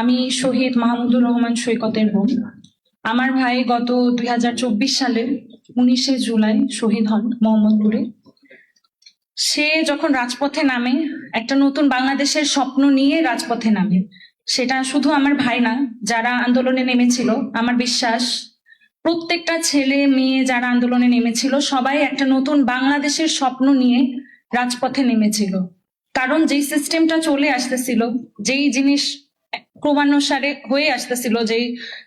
আমি শহীদ মাহমুদুর রহমান সৈকতের বোন। আমার ভাই গত 2024 সালের 19শে জুলাই শহীদ হন মোহাম্মদপুরে। সে যখন রাজপথে নামে, একটা নতুন বাংলাদেশের স্বপ্ন নিয়ে রাজপথে নামে। সেটা শুধু আমার ভাই না, যারা আন্দোলনে নেমেছিল, আমার বিশ্বাস প্রত্যেকটা ছেলে মেয়ে যারা আন্দোলনে নেমেছিল সবাই একটা নতুন বাংলাদেশের স্বপ্ন নিয়ে রাজপথে নেমেছিল। কারণ যেই সিস্টেমটা চলে আসতেছিল, যেই জিনিস ক্রমানুসারে হয়ে আসতেছিল, যেই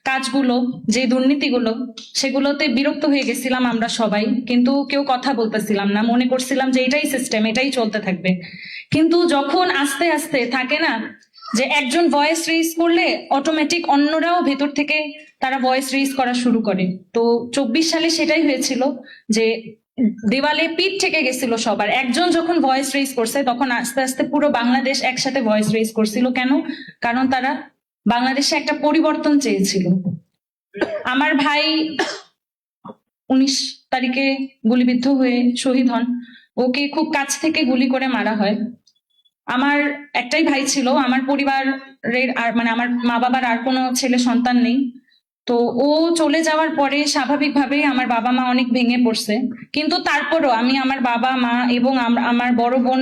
কাজগুলো, যে দুর্নীতিগুলো, সেগুলোতে বিরক্ত হয়ে গেছিলাম আমরা সবাই। কিন্তু কেউ কথা বলতেছিলাম না, মনে করছিলাম যে এটাই সিস্টেম, এটাই চলতে থাকবে। কিন্তু যখন আস্তে আস্তে থাকে না যে একজন ভয়েস রেইজ করলে অটোমেটিক অন্যরাও ভেতর থেকে তারা ভয়েস রেইজ করা শুরু করে। তো 24 সালে সেটাই হয়েছিল, যে দেওয়ালে পিঠ থেকে গেছিল সবার। একজন যখন ভয়েস রেইজ করছে তখন আস্তে আস্তে পুরো বাংলাদেশ একসাথে ভয়েস রেইজ করছিল। কেন? কারণ তারা বাংলাদেশে একটা পরিবর্তন চেয়েছিল। আমার ভাই 19 তারিখে গুলিবিদ্ধ হয়ে শহীদ হন। ওকে খুব কাছ থেকে গুলি করে মারা হয়। আমার একটাই ভাই ছিল, আমার পরিবারের আর মানে আমার মা বাবার আর কোনো ছেলে সন্তান নেই। তো ও চলে যাওয়ার পরে স্বাভাবিকভাবেই আমার বাবা মা অনেক ভেঙে পড়ছে। কিন্তু তারপরও আমি, আমার বাবা মা এবং আমার বড় বোন,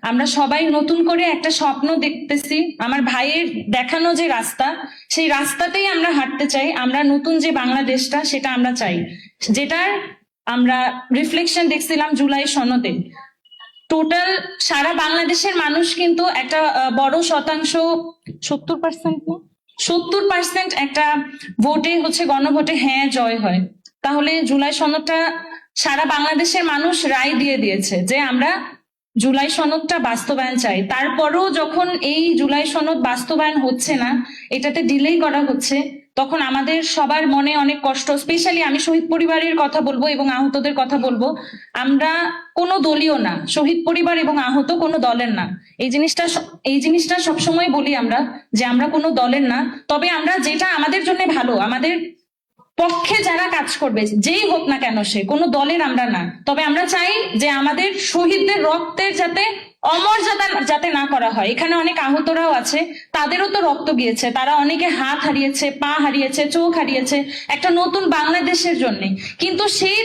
আমরা সবাই নতুন করে একটা স্বপ্ন দেখতেছি। আমার ভাইয়ের দেখানো যে রাস্তা, সেই রাস্তাতেই আমরা হাঁটতে চাই। আমরা নতুন যে বাংলাদেশটা, সেটা আমরা চাই, যেটার আমরা রিফ্লেকশন দেখছিলাম জুলাই সনদে। টোটাল সারা বাংলাদেশের মানুষ কিন্তু একটা বড় শতাংশ, 70% একটা ভোটে হচ্ছে, গণভোটে হ্যাঁ জয় হয়। তাহলে জুলাই সনদটা সারা বাংলাদেশের মানুষ রায় দিয়ে দিয়েছে যে আমরা জুলাই সনদটা বাস্তবায়ন চাই। তারপরেও যখন এই জুলাই সনদ বাস্তবায়ন হচ্ছে না, এটাতে ডিলেই করা হচ্ছে, তখন আমাদের সবার মনে অনেক কষ্ট। স্পেশালি আমি শহীদ পরিবারের কথা বলবো এবং আহতদের কথা বলবো। আমরা কোনো দলীয় না, শহীদ পরিবার এবং আহত কোনো দলের না। এই জিনিসটা সবসময় বলি আমরা, যে আমরা কোনো দলের না। তবে আমরা যেটা আমাদের জন্য ভালো, আমাদের পক্ষে যারা কাজ করবে, যেই হোক না কেন, সে কোনো দলের আমরা না। তবে আমরা চাই যে আমাদের শহীদদের রক্তের যাতে অমর্যাদা যাতে না করা হয়। এখানে অনেক আহতরাও আছে, তাদেরও তো রক্ত গিয়েছে, তারা অনেকে হাত হারিয়েছে, পা হারিয়েছে, চোখ হারিয়েছে একটা নতুন বাংলাদেশের জন্য। কিন্তু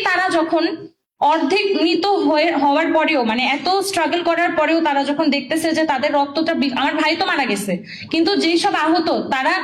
তারা যখন অর্ধেক মৃত হওয়ার পরেও, মানে এত স্ট্রাগল করার পরেও তারা যখন দেখতেছে যে তাদের রক্তটা, আমার ভাই তো মারা গেছে, কিন্তু যেই সব আহত তারা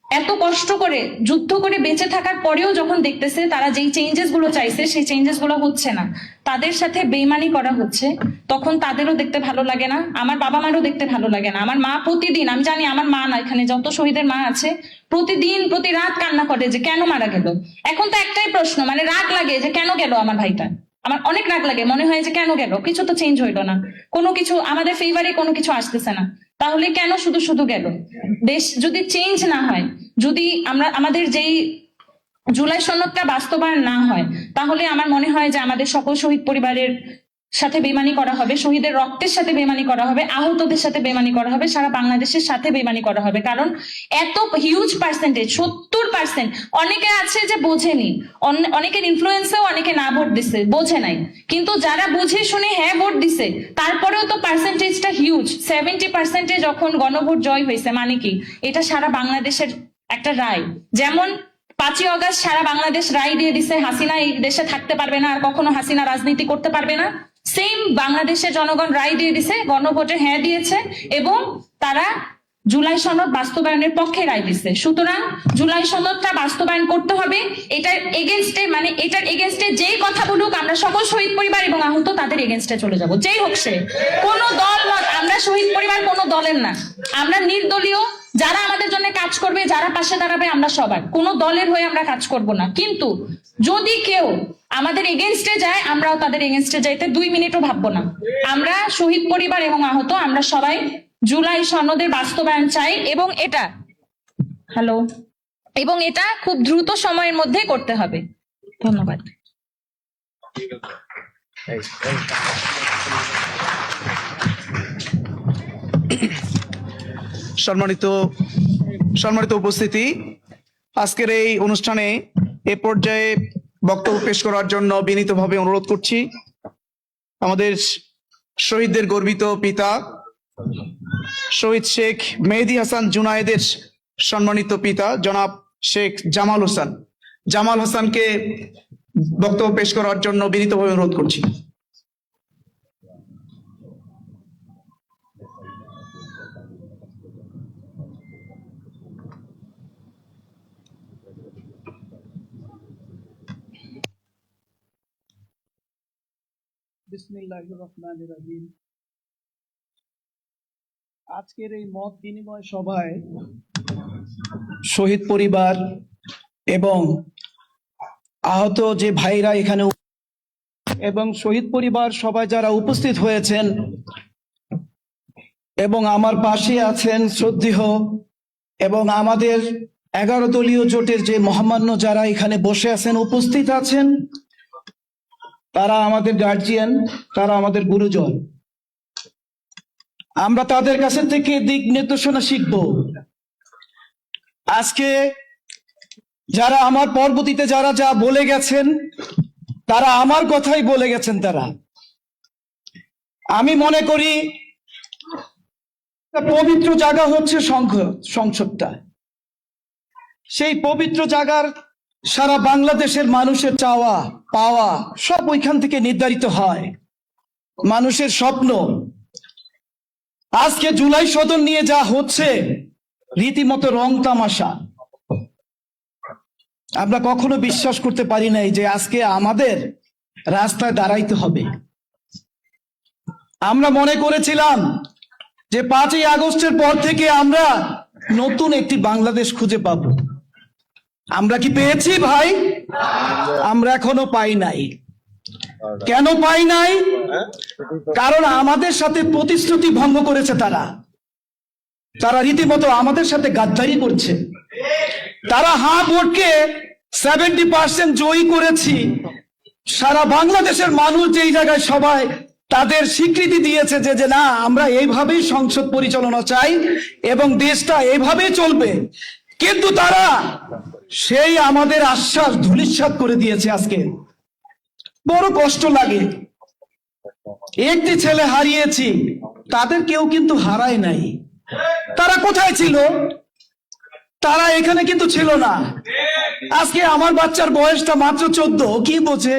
এত কষ্ট করে যুদ্ধ করে বেঁচে থাকার পরেও যখন দেখতেছে তারা যেই চেঞ্জেস গুলো চাইছে সেই চেঞ্জেস গুলো হচ্ছে না, তাদের সাথে বেইমানি করা হচ্ছে, তখন তাদেরও দেখতে ভালো লাগে না, আমার বাবা মারও দেখতে ভালো লাগে না। আমার মা প্রতিদিন, আমি জানি আমার মা না, এখানে যত শহীদের মা আছে প্রতিদিন প্রতি রাত কান্না করে যে কেন মারা গেল। এখন তো একটাই প্রশ্ন, মানে রাগ লাগে যে কেন গেল আমার ভাইটা, আমার অনেক রাগ লাগে, মনে হয় যে কেন গেল, কিছু তো চেঞ্জ হইলো না, কোনো কিছু আমাদের ফেভারে কোনো কিছু আসতেছে না, তাহলে কেন শুধু শুধু গেল? দেশ যদি চেঞ্জ না হয়, যদি আমাদের যেই জুলাই সনদটা বাস্তবায়ন না হয়, তাহলে আমার মনে হয় যে আমাদের সকল শহীদ পরিবারের সাথে বেমানি করা হবে, শহীদের রক্তের সাথে বেমানি করা হবে, আহতদের সাথে বেমানি করা হবে, সারা বাংলাদেশের সাথে বেমানি করা হবে। কারণ এত হিউজ পার্সেন্টেজ, 70%, অনেকে আছে যে বোঝেনি, অনেকের ইনফ্লুয়েন্সেও অনেকে না ভোট দিছে, বোঝে নাই। কিন্তু যারা বুঝে শুনে হ্যাঁ ভোট দিছে, তারপরেও তো পার্সেন্টেজটা হিউজ। 70% যখন গণভোট জয় হয়েছে, মানে কি এটা সারা বাংলাদেশের একটা রায়। যেমন 5ই অগস্ট সারা বাংলাদেশ রায় দিয়ে দিছে হাসিনা এই দেশে থাকতে পারবে না, আর কখনো হাসিনা রাজনীতি করতে পারবে না। সেম বাংলাদেশের জনগণ রায় দিয়ে দিছে, গণভোটে হ্যাঁ দিয়েছে, এবং তারা জুলাই সনদ বাস্তবায়নের পক্ষে রায় দিছে। সুতরাং জুলাই সনদটা বাস্তবায়ন করতে হবে। এটার এগেনস্টে যেই কথা বলুক, আমরা সকল শহীদ পরিবার এবং আহত তাদের এগেনস্টে চলে যাব, যেই হোক সে। কোনো দল মত, আমরা শহীদ পরিবার কোনো দলের না, আমরা নির্দলীয়। যারা আমাদের জন্য কাজ করবে, যারা পাশে দাঁড়াবে, আমরা সবার, কোনো দলের হয়ে আমরা কাজ করব না। কিন্তু যদি কেউ আমাদের এগেনস্টে যায়, আমরাও তাদের এগেনস্টে যাইতে 2 মিনিটও ভাববো না। আমরা শহীদ পরিবার এবং আহত, আমরা সবাই জুলাই সনদের বাস্তবায়ন চাই, এবং এটা খুব দ্রুত সময়ের মধ্যে করতে হবে। ধন্যবাদ। সম্মানিত উপস্থিতি, আজকের এই অনুষ্ঠানে এ পর্যায়ে বক্তব্য পেশ করার জন্য বিনীতভাবে অনুরোধ করছি আমাদের শহীদদের গর্বিত পিতা শহীদ শেখ মেহেদী হাসান জুনায়েদের সম্মানিত পিতা জনাব শেখ জামাল হোসেন জামাল হাসানকে বক্তব্য পেশ করার জন্য বিনীতভাবে অনুরোধ করছি। বিসমিল্লাহির রহমানির রহিম। আজকের এই মত বিনিময় সভায় শহীদ পরিবার এবং আহত যে ভাইরা এখানে এবং শহীদ পরিবার সবাই যারা উপস্থিত হয়েছেন এবং আমার পাশে আছেন শ্রদ্ধেয় এবং আমাদের 11 দলীয় জোটের যে মহামান্য যারা এখানে বসে আছেন উপস্থিত আছেন, তারা আমাদের গার্জিয়ান, তারা আমাদের গুরুজন। আমরা তাদের কাছে থেকে দিক নির্দেশনা শিখব। আজকে যারা আমার পরবর্তীতে যারা যা বলে গেছেন, তারা আমার কথাই বলে গেছেন। আমি মনে করি পবিত্র জায়গা হচ্ছে সংসদটা। সেই পবিত্র জায়গার সারা বাংলাদেশের মানুষের চাওয়া পাওয়া সব ওইখান থেকে নির্ধারিত হয়। মানুষের স্বপ্ন আজকে জুলাই সদন নিয়ে যা হচ্ছে রীতিমতো রং তামাশা। আমরা কখনো বিশ্বাস করতে পারি নাই যে আজকে আমাদের রাস্তায় দাঁড়াইতে হবে। আমরা মনে করেছিলাম যে 5ই আগস্টের পর থেকে আমরা নতুন একটি বাংলাদেশ খুঁজে পাব। আমরা কি পেয়েছি ভাই? আমরা এখনো পাই নাই। কেন পাই নাই? কারণ আমাদের সাথে প্রতিশ্রুতি ভঙ্গ করেছে তারা রীতিমতো আমাদের সাথে গাদ্দারি করছে। তারা হাঁ ভোটকে 70% জয়ী করেছি। সারা বাংলাদেশের মানুষ যেই জায়গায় সবাই তাদের স্বীকৃতি দিয়েছে যে না, আমরা এইভাবেই সংসদ পরিচালনা চাই এবং দেশটা এইভাবেই চলবে, কিন্তু তারা সেই আমাদের আশ্বাস ধূলিসাৎ করে দিয়েছে। আজকে বড় কষ্ট লাগে। একটি ছেলে হারিয়েছি, তাদের কেউ কিন্তু হারায় নাই। তারা কোথায় ছিল? তারা এখানে কিন্তু ছিল না। আজকে আমার বাচ্চার বয়সটা মাত্র 14। কি বোঝে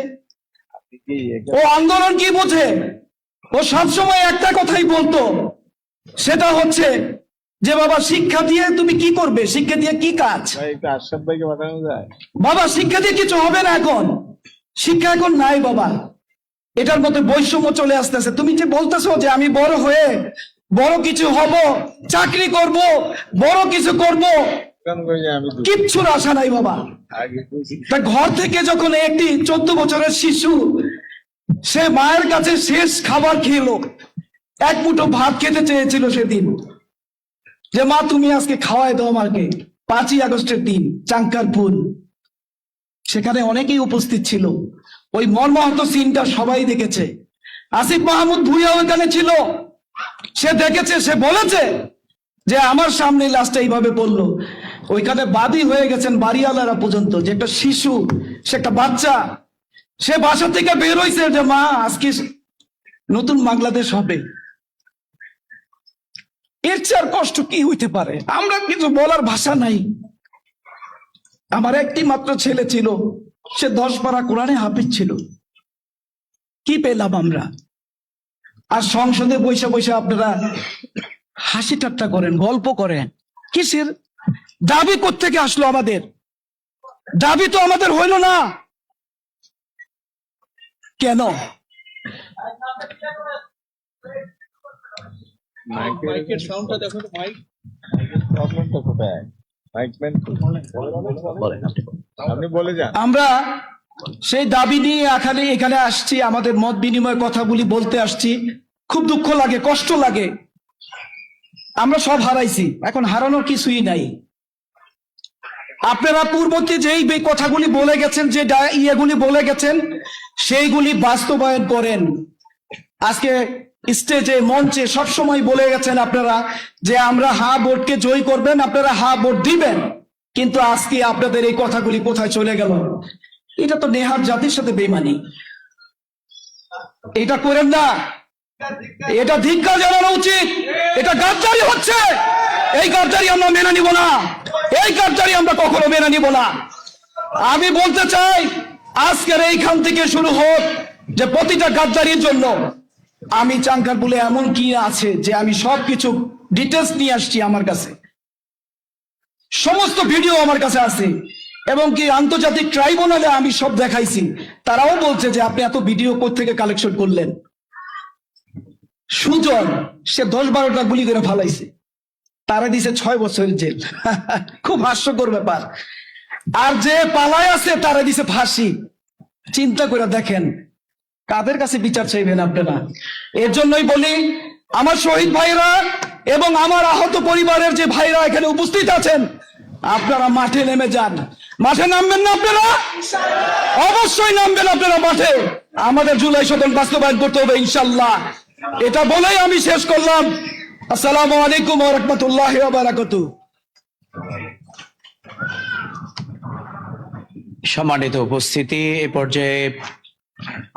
ও? আন্দোলন কি বোঝে? ও সবসময় একটা কথাই বলতো, সেটা হচ্ছে যে বাবা শিক্ষা দিয়ে তুমি কি করবে? শিক্ষা দিয়ে কি কাজ? বাবা শিক্ষা দিয়ে কিছু হবে না। এখন শিক্ষা এখন নাই বাবা। এটার মধ্যে বৈষম্য চলে আসতেছে। তুমি যে বলতেছো যে আমি বড় হয়ে বড় কিছু হব, চাকরি করব, বড় কিছু করব, কিচ্ছুর আশা নাই বাবা। তা ঘর থেকে যখন একটি 14 বছরের শিশু সে মায়ের কাছে শেষ খাবার খেলো, এক মুঠো ভাত খেতে চেয়েছিল সেদিন, যে মা তুমি আজকে খাওয়াই দাও আমাকে। 5ই আগস্টের দিন চাঙ্কারপুর, সেখানে অনেকেই উপস্থিত ছিল। ওই মর্মাহত সিনটা সবাই দেখেছে। আসিফ মাহমুদ ভুঁইয়া ওখানে ছিল, সে দেখেছে, সে বলেছে যে আমার সামনে লাশটা এইভাবে বললো। ওইখানে বাদী হয়ে গেছেন বাড়িওয়ালারা পর্যন্ত, যে একটা শিশু, সে একটা বাচ্চা, সে বাসা থেকে বের হয়েছে যে মা আজকে নতুন বাংলাদেশ হবে। এর চেয়ে আর কষ্ট কি হইতে পারে? আমরা কিছু বলার ভাষা নাই। আমার একটি মাত্র ছেলে ছিল, সে 10 পারা কোরআনে হাফিজ ছিল। কি পেলাম আমরা? আর সংসদে বসে বসে আপনারা হাসি ঠাট্টা করেন, গল্প করেন। কিসের দাবি? কোত্থেকে আসলো আমাদের দাবি? তো আমাদের হইল না কেন? আমরা সেই দাবি নিয়ে এখানে আসছি, আমাদের মত বিনিময় কথাগুলি বলতে আসছি। খুব দুঃখ লাগে, কষ্ট লাগে। আমরা সব হারাইছি, এখন হারানোর কিছুই নাই। আপনারা পূর্ববর্তী যেই কথাগুলি বলে গেছেন, যে ইয়েগুলি বলে গেছেন, সেইগুলি বাস্তবায়ন করেন। আজকে স্টেজে মঞ্চে সবসময় বলে গেছেন আপনারা যে আমরা হা ভোটকে জয়ী করবেন, আপনারা হা ভোট দিবেন, কিন্তু আজকে আপনাদের এই কথাগুলি কোথায় চলে গেল? এটা তো নেহাত জাতির সাথে বেইমানি। এটা করেন না। এটা ধিক্কার জানানো উচিত। এটা গাদ্দারি হচ্ছে। এই গাদ্দারি আমরা মেনে নিব না। এই গাদ্দারি আমরা কখনো মেনে নিব না। আমি বলতে চাই, আজকের এইখান থেকে শুরু হোক যে প্রতিটা গাদ্দারির জন্য আমি চাঙ্কার বলে এমন কি আছে যে আমি সবকিছু ডিটেলস নিয়ে আসছি আমার কাছে, সমস্ত ভিডিও আমার কাছে আছে, এবং কি আন্তর্জাতিক ট্রাইব্যুনালে আমি সব দেখাইছি। তারাও বলছে যে আপনি এত ভিডিও কোত্থেকে কালেকশন করলেন। সুজন সে 10-12টা গুলি করে ফালাইছে, তারা দিছে 6 বছরের জেল। খুব হাস্যকর ব্যাপার। আর যে পালায় আছে তারা দিছে ফাঁসি। চিন্তা করে দেখেন কাদের কাছে বিচার চাইবেন আপনারা। এর জন্যই বলি, আমার শহীদ ভাইরা এবং আমার আহত পরিবারের যে ভাইরা এখানে উপস্থিত আছেন, আপনারা মাঠে নেমে যান। মাঠে নামবেন না আপনারা? অবশ্যই নামবেন আপনারা মাঠে। আমাদের জুলাই সদন বাস্তবায়ন করতে হবে ইনশাল্লাহ। এটা বলেই আমি শেষ করলাম। আসসালামু আলাইকুম ওয়া রাহমাতুল্লাহি ওয়া বারাকাতুহু। সম্মানিত উপস্থিতি, এ পর্যায়ে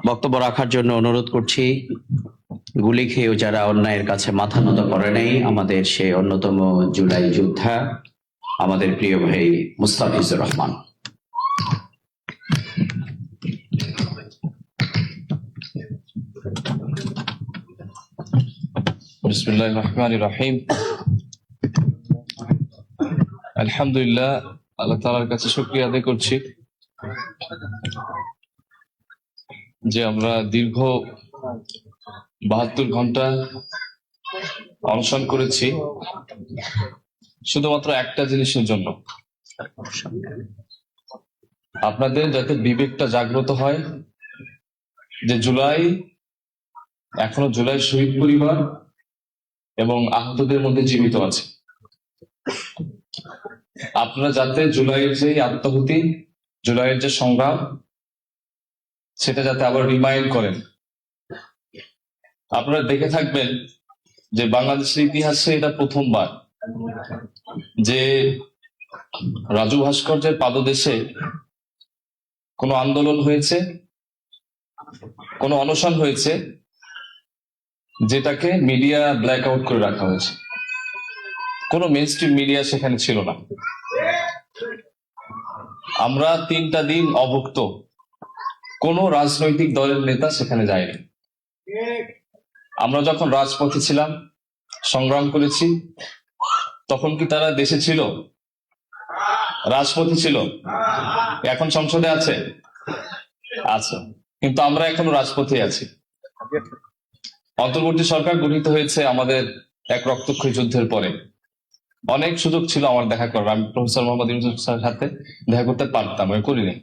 বক্তব্য রাখার জন্য অনুরোধ করছি গুলি খেয়েও যারা অন্যায়ের কাছে মাথা নত করে নেই, আমাদের সে অন্যতম জুলাই যোদ্ধা আমাদের প্রিয় ভাই মুস্তাফিজুর রহমান। বিসমিল্লাহির রহমানির রহিম। আলহামদুলিল্লাহ, আল্লাহ তাআলার কাছে শুকরিয়া আদায় করছি যে আমরা দীর্ঘ 72 ঘন্টা অনশন করেছি শুধুমাত্র একটা জিনিসের জন্য, আপনাদের যাতে বিবেকটা জাগ্রত হয় যে এখনো জুলাই শহীদ পরিবার এবং আহতদের মধ্যে জীবিত আছে। আপনারা যাতে জুলাইয়ের যে আত্মাহুতি, জুলাইয়ের যে সংগ্রাম, সেটা যাতে আবার রিমাইন্ড করেন। আপনারা দেখে থাকবেন যে বাংলাদেশের ইতিহাসে এটা প্রথমবার যে রাজু ভাস্কর্যের পাদদেশে কোনো আন্দোলন হয়েছে, কোনো অনশন হয়েছে, যেটাকে মিডিয়া ব্ল্যাক আউট করে রাখা হয়েছে। কোনো মেইনস্ট্রিম মিডিয়া সেখানে ছিল না। আমরা 3টা দিন অভুক্ত, কোনো রাজনৈতিক দলের নেতা সেখানে যায়নি। আমরা যখন রাজপথে ছিলাম, সংগ্রাম করেছি, তখন কি তারা দেশে ছিল? রাজপথে ছিল? এখন সংসদে আছে? আছে, কিন্তু আমরা এখনো রাজপথে আছি। অন্তর্বর্তী সরকার গঠিত হয়েছে আমাদের এক রক্তক্ষয়ী যুদ্ধের পরে। অনেক সুযোগ ছিল আমার দেখা করার, আমি প্রফেসর মোহাম্মদ ইউনূস স্যারের সাথে দেখা করতে পারতাম, আমি করিনি।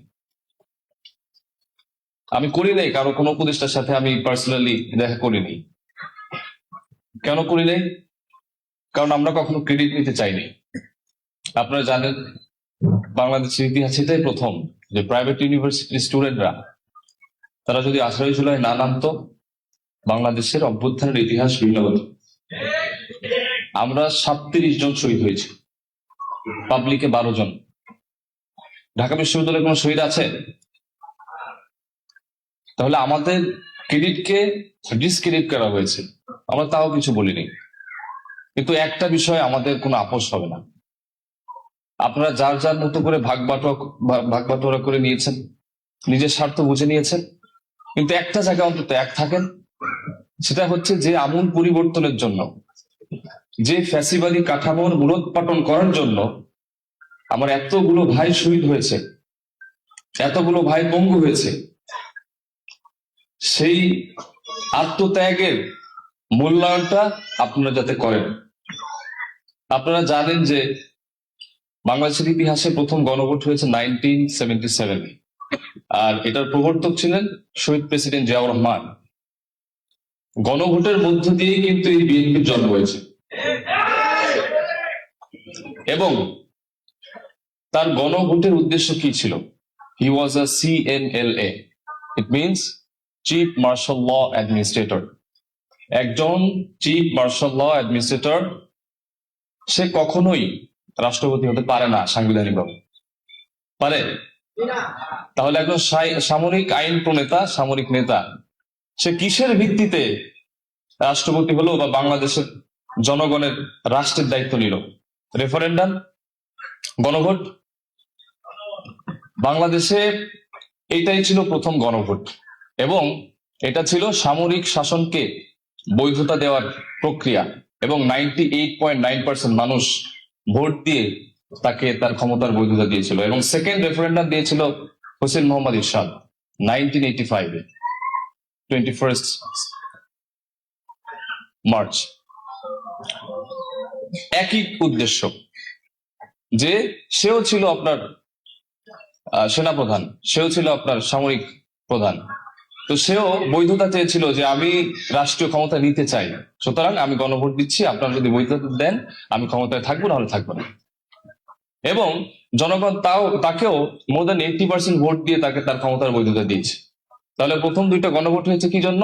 কারো কোনো উপদেষ্টার সাথে আমি পার্সোনালি দেখা করিনি। কেন করিনি? কারণ আমরা কখনো ক্রেডিট নিতে চাইনি। আপনারা জানেন বাংলাদেশের ইতিহাসে এটাই প্রথম যে প্রাইভেট ইউনিভার্সিটির স্টুডেন্টরা তারা যদি 18 জুলাই না নামতো, বাংলাদেশের অভ্যুত্থানের ইতিহাস ভিন্ন হতো। আমরা 37 জন শহীদ হয়েছি, পাবলিকে 12 জন। ঢাকা বিশ্ববিদ্যালয়ে কোনো শহীদ আছে? তাহলে আমাদের ক্রেডিটকে ডিসক্রেডিট করা হয়েছে, আমরা তাও কিছু বলিনি। কিন্তু একটা বিষয় আমাদের কোনো আপোষ হবে না। আপনারা যার যার মতো করে ভাগ বাটোয়ারা করে নিয়েছেন, নিজের স্বার্থ বুঝে নিয়েছেন, কিন্তু একটা জায়গা অন্তত এক থাকেন, সেটা হচ্ছে যে আমূল পরিবর্তনের জন্য, যে ফ্যাসিবাদী কাঠামোর মূলোৎপাটন করার জন্য আমার এতগুলো ভাই শহীদ হয়েছে, এতগুলো ভাই পঙ্গু হয়েছে, সেই আত্মত্যাগের মূল্যায়নটা আপনারা যাতে করেন। আপনারা জানেন যে বাংলাদেশের ইতিহাসে প্রথম গণভোট হয়েছে 1977, আর এটার প্রবর্তক ছিলেন শহীদ প্রেসিডেন্ট জিয়াউর রহমান। গণভোটের মধ্য দিয়ে কিন্তু এই বিএনপির জন্ম হয়েছে, এবং তার গণভোটের উদ্দেশ্য কি ছিল? He was a CMLA, it means chief marshal law administrator. একজন চিফ মার্শাল ল অ্যাডমিনিস্ট্রেটর সে কখনোই রাষ্ট্রপতি হতে পারে না সাংবিধানিকভাবে, পারে? তাহলে একজন সামরিক আইন প্রণেতা, সামরিক নেতা, সে কিসের ভিত্তিতে রাষ্ট্রপতি হলো বা বাংলাদেশের জনগণের রাষ্ট্রের দায়িত্ব নিল? রেফারেন্ডাম, গণভোট। বাংলাদেশে এইটাই ছিল প্রথম গণভোট, এবং এটা ছিল সামরিক শাসনকে বৈধতা দেওয়ার প্রক্রিয়া, এবং 98.9% মানুষ ভোট দিয়ে তাকে তার ক্ষমতার বৈধতা দিয়েছিল। এবং সেকেন্ড রেফারেন্ডাম দিয়েছিল হোসেন মোহাম্মদ এরশাদ 1985-এ, 21 মার্চ। একই উদ্দেশ্য, যে সেও ছিল আপনার সেনাপ্রধান, সেও ছিল আপনার সামরিক প্রধান, তো সেও বৈধতা চেয়েছিল যে আমি রাষ্ট্রীয় ক্ষমতা নিতে চাই, সুতরাং আমি গণভোট দিচ্ছি, আপনারা যদি বৈধতা দেন আমি ক্ষমতায় থাকবো, নাহলে থাকবো না। এবং জনগণ তাকেও মোর দেন 80% ভোট দিয়ে তাকে তার ক্ষমতার বৈধতা দিয়েছে। তাহলে প্রথম দুইটা গণভোট হয়েছে কি জন্য?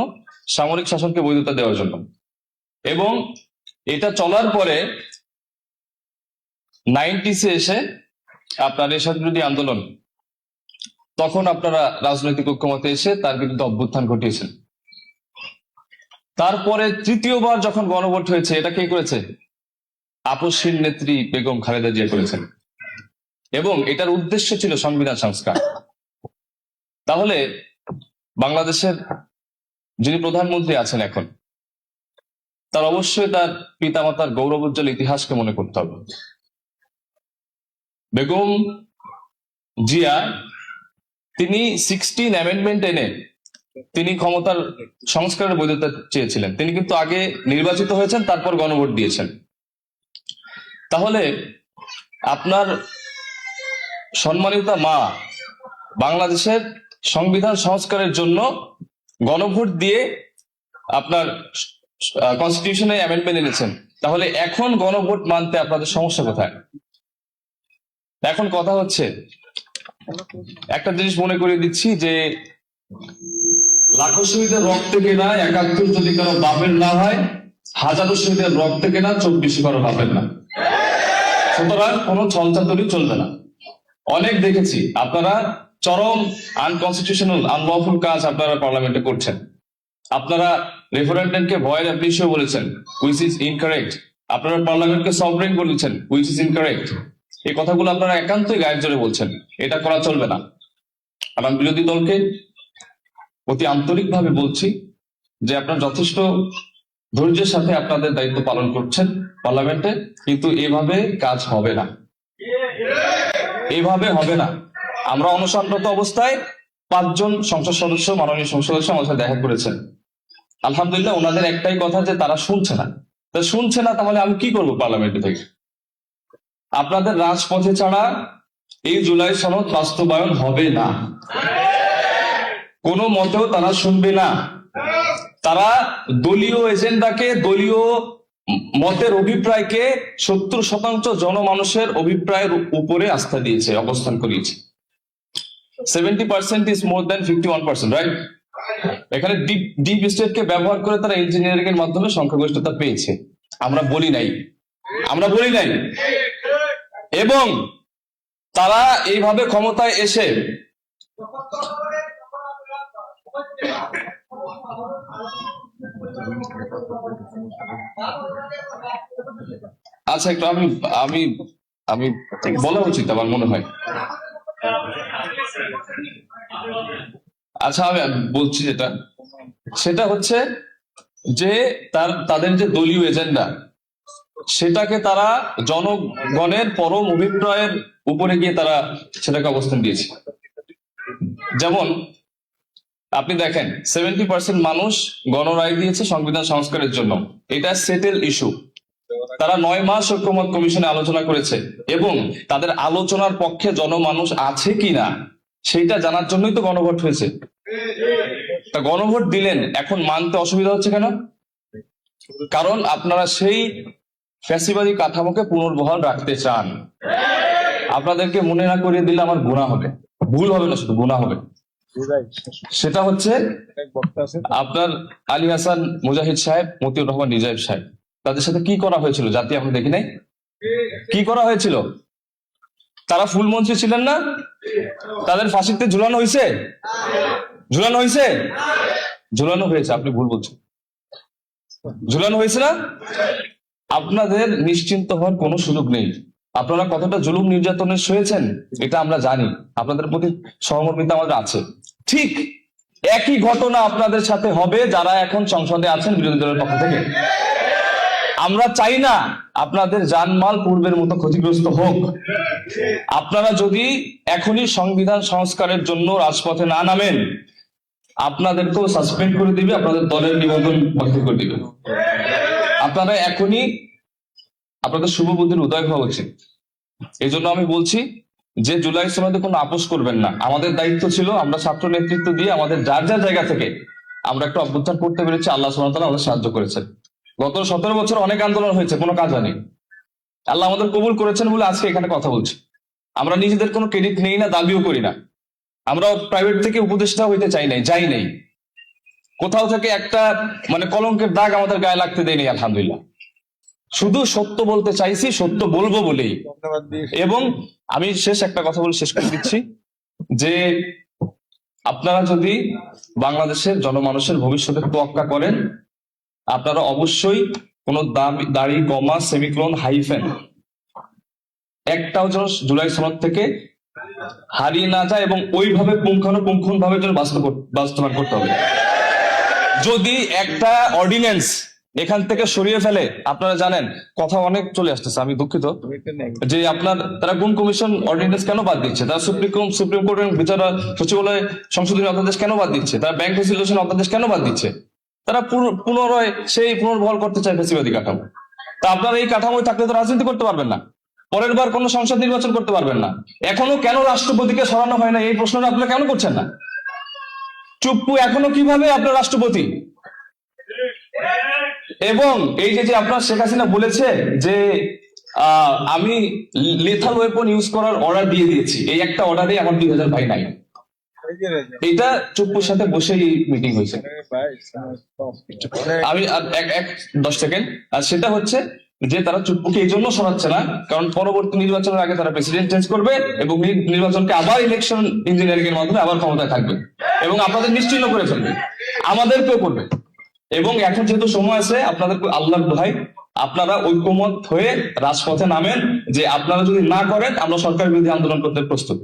সামরিক শাসনকে বৈধতা দেওয়ার জন্য। এবং এটা চলার পরে 90s-এ এসে আপনার এরশাদ বিরোধী আন্দোলন, তখন আপনারা রাজনৈতিক ঐক্যমতে এসে তার বিরুদ্ধে অভ্যুত্থান ঘটিয়েছেন। তারপরে তৃতীয়বার যখন গণভোট হয়েছে, এটা কে করেছে? আপসহীন নেত্রী বেগম খালেদা জিয়া করেছেন, এবং এটার উদ্দেশ্য ছিল সংবিধান সংস্কার। তাহলে বাংলাদেশের যিনি প্রধানমন্ত্রী আছেন এখন, তার অবশ্যই তার পিতামাতার গৌরবোজ্জ্বল ইতিহাসকে মনে করতে হবে। বেগম জিয়া তিনি 16 অ্যামেন্ডমেন্ট এনে তিনি ক্ষমতার সংস্কারের বৈধতা চেয়েছিলেন। তিনি কিন্তু আগে নির্বাচিত হয়েছেন, তারপর গণভোট দিয়েছেন। তাহলে আপনার সম্মানিত মা বাংলাদেশের সংবিধান সংস্কারের জন্য গণভোট দিয়ে আপনার কনস্টিটিউশনে অ্যামেন্ডমেন্ট এনেছেন, তাহলে এখন গণভোট মানতে আপনাদের সমস্যা কোথায়? এখন কথা হচ্ছে, একটা জিনিস মনে করিয়ে দিচ্ছি, যে লাখো শহীদের রক্তে কেনা 71 যদি কারো বাপের না হয়, হাজারো শহীদের রক্তে কেনা 24 কারো বাপের না। সুতরাং কোনো ছলচাতুরি চলবে না। অনেক দেখেছি আপনারা চরম আনকনস্টিটিউশনাল আনলফুল কাজ আপনারা পার্লামেন্টে করছেন। আপনারা রেফারেন্ডামকে ভয়ের অ্যাপ্লিকেশন বলেছেন, হুইচ ইজ ইনকারেক্ট। আপনারা পার্লামেন্টকে সভরেন বলেছেন, হুইচ ইজ ইনকারেক্ট। এই কথাগুলো আপনারা একান্তই গায়ের জোরে বলছেন, এটা করা চলবে না। আমি বিরোধী দলকে অতি আন্তরিকভাবে বলছি যে আপনারা যথেষ্ট ধৈর্যের সাথে আপনাদের দায়িত্ব পালন করছেন পার্লামেন্টে, কিন্তু এভাবে কাজ হবে না, এভাবে হবে না। আমরা অনশনরত অবস্থায় 5 জন সংসদ সদস্য, মাননীয় সংসদ সদস্য আমার সাথে দেখা করেছেন। আলহামদুলিল্লাহ, ওনাদের একটাই কথা যে তারা শুনছে না। তা শুনছে না, তাহলে আমি কি করবো পার্লামেন্টে থেকে? আপনাদের রাজপথে ছাড়া এই জুলাই সনদ বাস্তবায়ন হবে না, কোনো মতেও তারা শুনবে না। তারা দলীয় এজেন্ডাকে, দলীয় মতের অভিপ্রায়কে 70% জনমানুষের অভিপ্রায়ের উপরে আস্থা দিয়েছে, অবস্থান করিয়েছে। 70% ইজ মোর দ্যান 51%, রাইট? এখানে ডিপ স্টেটকে ব্যবহার করে তারা ইঞ্জিনিয়ারিং এর মাধ্যমে সংখ্যাগরিষ্ঠতা পেয়েছে। আমরা বলি নাই, আমরা বলি নাই। এবং তারা এইভাবে ক্ষমতায় এসে আচ্ছা, একটু আমি আমি আমি বলা উচিত আমার মনে হয়। আচ্ছা, আমি বলছি, সেটা হচ্ছে যে তাদের যে দলীয় এজেন্ডা, সেটাকে তারা জনগণের পরম অভিপ্রায়ের উপরে গিয়ে তারা সেটাকে অবস্থান দিয়েছে। যেমন আপনি দেখেন 70% মানুষ গণরায় দিয়েছে সংবিধান সংস্কারের জন্য, এটা সেটেল ইস্যু। তারা 9 মাস ঐক্যমত কমিশনে আলোচনা করেছে, এবং তাদের আলোচনার পক্ষে জনমানুষ আছে কিনা সেইটা জানার জন্যই তো গণভোট হয়েছে। তা গণভোট দিলেন, এখন মানতে অসুবিধা হচ্ছে কেন? কারণ আপনারা সেই ফ্যাসিবাদী কাঠামোকে পুনর্বহাল রাখতে চান। আপনাদেরকে মনে না করিয়ে দিলে আমার গুনাহ হবে, ভুল হবে না, শুধু গুনাহ হবে। সেটা হচ্ছে আপনার আলী হাসান মুজাহিদ সাহেব, মতিউর রহমান রিজাইব সাহেব, তাদের সাথে কি করা হয়েছিল জাতি আমরা দেখি নাই? কি করা হয়েছিল? তারা ফুল মন্ত্রী ছিলেন না? তাদের ফাঁসিতে ঝুলানো হয়েছে, ঝুলানো হয়েছে, ঝুলানো হয়েছে। আপনি ভুল বলছেন। ঝুলানো হয়েছে না? আপনাদের নিশ্চিন্ত হওয়ার কোনো সুযোগ নেই। আপনারা কতটা জুলুম নির্যাতনের সয়েছেন এটা আমরা জানি, আপনাদের প্রতি সহমর্মিতা আমাদের আছে। ঠিক একই ঘটনা আপনাদের সাথে হবে যারা এখন সংসদে আছেন বিরোধী দলের পক্ষ থেকে। আমরা চাই না আপনাদের জানমাল পূর্বের মতো ক্ষতিগ্রস্ত হোক। আপনারা যদি এখনই সংবিধান সংস্কারের জন্য রাজপথে না নামেন, আপনাদেরকেও সাসপেন্ড করে দিবে, আপনাদের দলের নিবন্ধন বাতিল করে দিবে। আপনারা এখনই আপনাদের শুভ বুদ্ধির উদয় হওয়া উচিত। এই জন্য আমি বলছি যে জুলাই সনদে কোনো আপোষ করবেন না। আমাদের দায়িত্ব ছিল, আমরা ছাত্র নেতৃত্ব দিয়ে আমাদের যার যার জায়গা থেকে আমরা একটা অভ্যুত্থান করতে পেরেছি। আল্লাহ সুবহানাহু ওয়া তাআলা আমাদের সাহায্য করেছেন। গত 17 বছর অনেক আন্দোলন হয়েছে, কোনো কাজ হয়নি। আল্লাহ আমাদের কবুল করেছেন বলে আজকে এখানে কথা বলছি। আমরা নিজেদের কোনো ক্রেডিট নেই না, দাবিও করি না। আমরা প্রাইভেট থেকে উপদেষ্টা হইতে চাই নাই, যাই নাই। কোথাও থেকে একটা কলঙ্কের দাগ আমাদের গায়ে লাগতে দেয়নি, আলহামদুলিল্লাহ। শুধু সত্য বলতে চাইছি, সত্য বলবো বলেই। এবং আমি একটা কথা বলে শেষ করে দিচ্ছি যে আপনারা যদি বাংলাদেশের জনমানুষের ভবিষ্যতের তোয়াক্কা করেন, আপনারা অবশ্যই কোনো দাড়ি, কমা, সেমিক্লোন, হাইফেন একটাও যেন জুলাই সনদ থেকে হারিয়ে না যায় এবং ওইভাবে পুঙ্খানুপুঙ্খন ভাবে যেন বাস্তবায়ন করতে হবে। যদি একটা অর্ডিন্যান্স এখান থেকে সরিয়ে ফেলে, আপনারা জানেন কথা অনেক চলে আসতেছে, আমি দুঃখিত, যে তারা গুম কমিশন অর্ডিন্যান্স কেন বাদ দিচ্ছে, তারা সুপ্রিম কোর্টের বিচার সচিবালয় সংশোধনী অধ্যাদেশ কেন বাদ দিচ্ছে, তারা ব্যাংক রেজুলেশন অধ্যাদেশ কেন বাদ দিচ্ছে, তারা পুনরায় সেই পুনর্বহাল করতে চায় ফ্যাসিবাদী কাঠামো। তা আপনারা এই কাঠামোয় থাকলে তো রাজনীতি করতে পারবেন না, পরের বার কোনো সংসদ নির্বাচন করতে পারবেন না। এখনো কেন রাষ্ট্রপতিকে সরানো হয় না, এই প্রশ্নটা আপনারা কেন করছেন না? চুপ্পু এখনো কিভাবে আপনার রাষ্ট্রপতি? এবং এই যে আপনার শেখ হাসিনা বলেছে যে আমি লেথাল ওয়েপন ইউজ করার অর্ডার দিয়ে দিয়েছি, এই একটা অর্ডারে আমার 2000 ভাই নাই। এটা চুপ্পুর সাথে বসেই মিটিং হয়েছে। আমি 10 সেকেন্ড। আর সেটা হচ্ছে যে তারা চুপ্পুকে এই জন্য সরাচ্ছে না কারণ পরবর্তী নির্বাচনের আগে তারা প্রেসিডেন্ট চেঞ্জ করবে এবং নির্বাচনকে আবার ইলেকশন ইঞ্জিনিয়ারিং এর মাধ্যমে আবার ক্ষমতায় থাকবে এবং আপনাদের নিশ্চিহ্ন করে ফেলবে, আমাদেরকেও করবে। এবং এখন যেহেতু সময় আছে, আপনাদের আল্লাহর দোহাই আপনারা ঐক্যমত হয়ে রাজপথে নামেন, যে আপনারা যদি না করেন আমরা সরকার বিরোধী আন্দোলন করতে প্রস্তুত।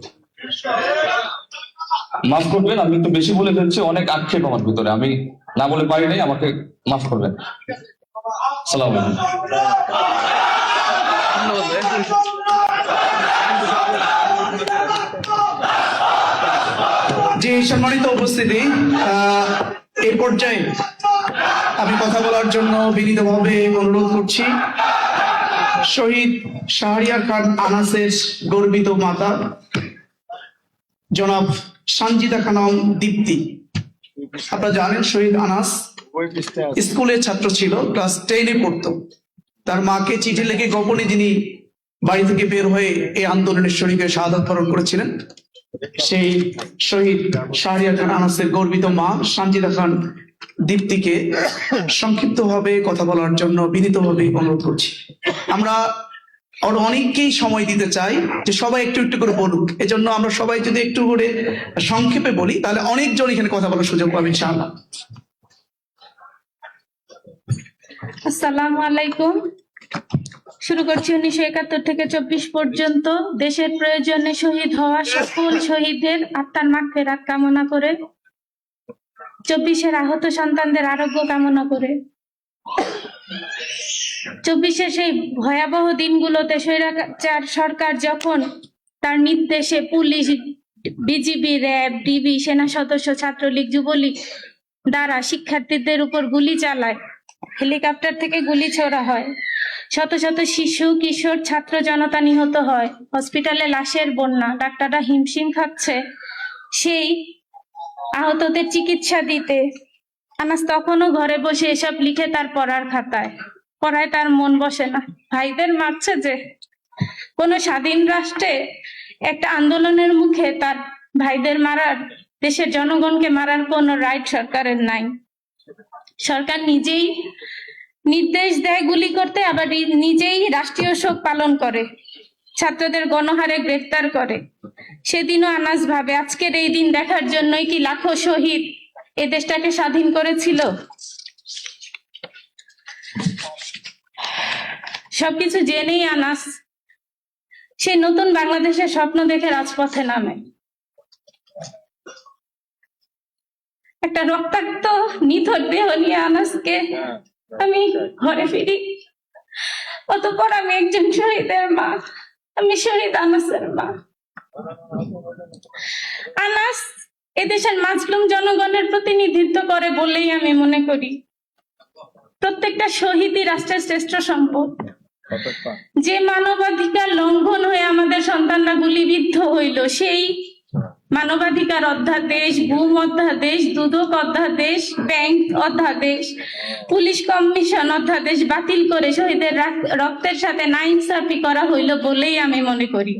মাফ করবেন, আমি একটু বেশি বলে ফেলছি, অনেক আক্ষেপ আমার ভিতরে, আমি না বলে পারি নাই, আমাকে মাফ করবেন। সালাম আলাইকুম। যে সম্মানিত উপস্থিতি, এই পর্যায়ে আমি কথা বলার জন্য বিনীতভাবে অনুরোধ করছি শহীদ শাহরিয়ার খান আনাসের গর্বিত মাতা জনাব সানজিদা খানম দীপ্তি। আপনারা জানেন শহীদ আনাস স্কুলের ছাত্র ছিল, ক্লাস 10-এ পড়তো। তার মাকে চিঠি লিখে গোপনে যিনি বাড়ি থেকে বের হয়ে এই আন্দোলনের শরীরে শাহাদাত বরণ করেছিলেন, সেই শহীদ শাহরিয়ার খান আনাসের গর্বিত মা সানজিদা খান দীপ্তিকে সংক্ষিপ্তভাবে কথা বলার জন্য বিনীতভাবে অনুরোধ করছি। আমরা অনেককেই সময় দিতে চাই যে সবাই একটু একটু করে বলুক, এজন্য আমরা সবাই যদি একটু করে সংক্ষেপে বলি তাহলে অনেকজন এখানে কথা বলার সুযোগ পাবে ইনশাআল্লাহ। আসসালামু আলাইকুম। শুরু করছি 1971 থেকে 24 পর্যন্ত দেশের প্রয়োজনে শহীদ হওয়া সকল শহীদদের আত্মার মাগফিরাত কামনা করে, 24-এর আহত সন্তানদের আরোগ্য কামনা করে, 24-এর সেই ভয়াবহ দিনগুলোতে স্বৈরাচার সরকার যখন তার নির্দেশে পুলিশ, বিজিবি, র্যাব, ডিবি, সেনা সদস্য, ছাত্রলীগ, যুবলীগ দ্বারা শিক্ষার্থীদের উপর গুলি চালায়, হেলিকপ্টার থেকে গুলি ছোড়া হয়, শত শত শিশু, কিশোর, ছাত্র জনতা নিহত হয়, হসপিটালে লাশের বন্যা, ডাক্তাররা হিমশিম খাচ্ছে সেই আহতদের চিকিৎসা দিতে। আনাস তখনও ঘরে বসে এসব লিখে তার পড়ার খাতায়, পড়ায় তার মন বসে না। ভাইদের মারছে যে, কোন স্বাধীন রাষ্ট্রে একটা আন্দোলনের মুখে তার ভাইদের মারার, দেশের জনগণকে মারার কোনো রাইট সরকারের নাই। সরকার নিজেই নির্দেশ দেয় গুলি করতে, আবার নিজেই রাষ্ট্রীয় শোক পালন করে, ছাত্রদের গণহারে গ্রেফতার করে। সেদিনও আনাস ভাবে আজকের এই দিন দেখার জন্যই কি লাখো শহীদ এ দেশটাকে স্বাধীন করেছিল? সবকিছু জেনেই আনাস সেই নতুন বাংলাদেশের স্বপ্ন দেখে রাজপথে নামে। একটা রক্তাক্ত নিথর দেহ নিয়ে আনাসকে আমি ঘরে ফিরি। অতঃপর আমি একজন শহীদের মা, আমি শহীদ আনাসের মা। আনাস এদেশের মাজলুম জনগণের প্রতিনিধিত্ব করে বলেই আমি মনে করি প্রত্যেকটা শহীদই রাষ্ট্রের শ্রেষ্ঠ সম্পদ। যে মানবাধিকার লঙ্ঘন হয়ে আমাদের সন্তানরা গুলিবিদ্ধ হইল, সেই মানবাধিকার অধ্যাদেশ, গুম অধ্যাদেশ, দুদক অধ্যাদেশ, ব্যাংক অধ্যাদেশ, পুলিশ কমিশন অধ্যাদেশ বাতিল করে শহীদের রক্তের সাথে নাইনসাফি করা হইল বলেই আমি মনে করি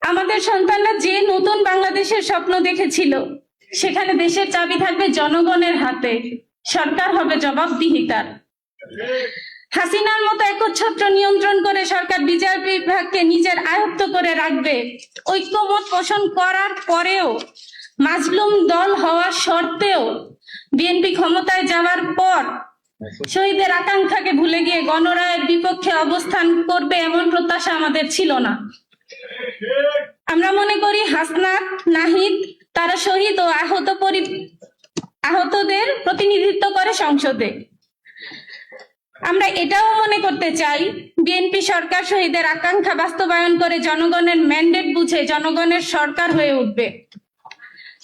আমাদের সন্তানরা যে নতুন বাংলাদেশের স্বপ্ন দেখেছিল সেখানে দেশের চাবি থাকবে জনগণের হাতে, সরকার হবে জবাবদিহিতার। হাসিনার মতো একচ্ছত্র নিয়ন্ত্রণ করে সরকার বিচার বিভাগকে নিজের আয়ত্ত করে রাখবে। ঐক্যমত পোষণ করার পরেও, মাজলুম দল হওয়ার সত্ত্বেও বিএনপি ক্ষমতায় যাওয়ার পর শহীদের আকাঙ্ক্ষাকে ভুলে গিয়ে গণরায়ের বিপক্ষে অবস্থান করবে এমন প্রত্যাশা আমাদের ছিল না। আমরা মনে করি হাসনাত, নাহিদ তারা শহীদ ও আহতদের প্রতিনিধিত্ব করে সংসদে। আমরা এটাও মনে করতে চাই বিএনপি সরকার শহীদের আকাঙ্ক্ষা বাস্তবায়ন করে জনগণের ম্যান্ডেট বুঝে জনগণের সরকার হয়ে উঠবে,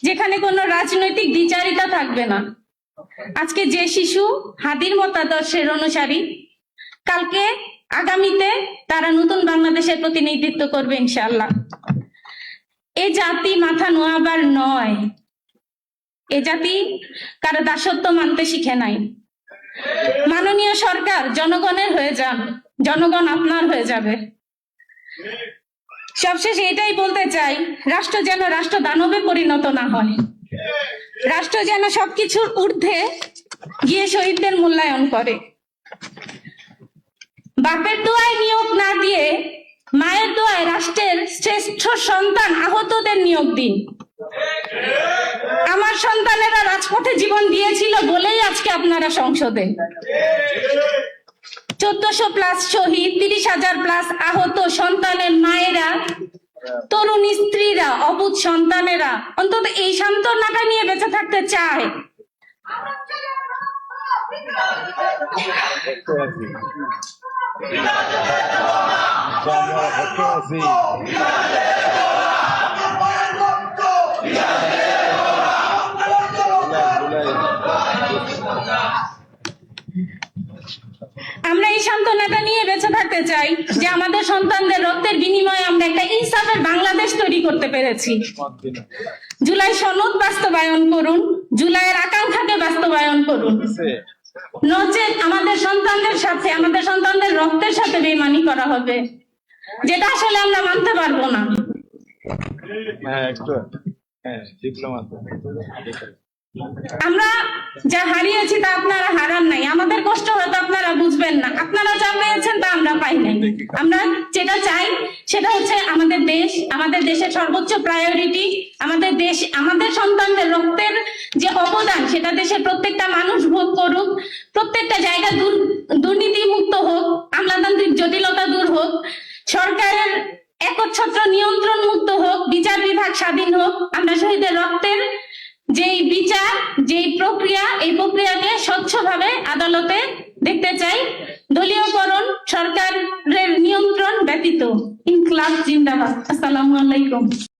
যেখানে কোনো রাজনৈতিক দ্বিচারিতা থাকবে না। আজকে যে শিশু হাদির মতাদর্শের অনুসারী, কালকে আগামীতে তারা নতুন বাংলাদেশের প্রতিনিধিত্ব করবে ইনশাআল্লাহ। এ জাতি মাথা নোয়াবার নয়, এ জাতি কারো দাসত্ব মানতে শিখে নাই। মাননীয় সরকার জনগণের হয়ে যান, জনগণ আপনার হয়ে যাবে। সবশেষে এটাই বলতে চাই, রাষ্ট্র যেন রাষ্ট্র দানবে পরিণত না হয়, রাষ্ট্র যেন সবকিছুর ঊর্ধ্বে গিয়ে শহীদদের মূল্যায়ন করে। বাপের দোয়ায় নিয়োগ না দিয়ে মায়ের দোয়ায় রাষ্ট্রের শ্রেষ্ঠ সন্তান আহতদের নিয়োগ দিন। আমার সন্তানেরা রাজপথে জীবন দিয়েছিল বলেই আজকে আপনারা সংসদে। 1400+ শহীদ, 30,000+ আহত সন্তানের মায়েরা, তরুণ স্ত্রীরা, অবুঝ সন্তানেরা অন্তত এই সান্ত্বনাটা নিয়ে বেঁচে থাকতে চায়। আমরা এই সান্ত্বনাটা নিয়ে বেঁচে থাকতে চাই যে আমাদের সন্তানদের রক্তের বিনিময়ে আমরা একটা ইনসাফের বাংলাদেশ তৈরি করতে পেরেছি। জুলাই সনদ বাস্তবায়ন করুন, জুলাইয়ের আকাঙ্ক্ষাকে বাস্তবায়ন করুন, নচেত আমাদের সন্তানদের সাথে, আমাদের সন্তানদের রক্তের সাথে বেইমানি করা হবে, যেটা আসলে আমরা মানতে পারবো না। আমরা যা হারিয়েছি তা আপনারা হারান নাই, আমাদের কষ্ট হয়তো আপনারা বুঝবেন না, আপনারা যা পেয়েছেন তা আমরা পাই নাই। আমরা যেটা চাই সেটা হচ্ছে আমাদের দেশ, আমাদের দেশের সর্বোচ্চ প্রায়োরিটি, আমাদের দেশ, আমাদের সন্তানদের রক্তের যে অবদান সেটা দেশের প্রত্যেকটা মানুষ ভোগ করুক, প্রত্যেকটা জায়গা দুর্নীতি মুক্ত হোক, আমলাতান্ত্রিক জটিলতা দূর হোক, সরকারের একচ্ছত্র নিয়ন্ত্রণ মুক্ত হোক, বিচার বিভাগ স্বাধীন হোক। আমরা শহীদের রক্তের যেই বিচার, যেই প্রক্রিয়া, এই প্রক্রিয়াকে স্বচ্ছভাবে আদালতে দেখতে চাই। দলীয়করণ, সরকারের নিয়ন্ত্রণ ব্যতীত। ইনকলাব জিন্দাবাদ। আসসালামু আলাইকুম।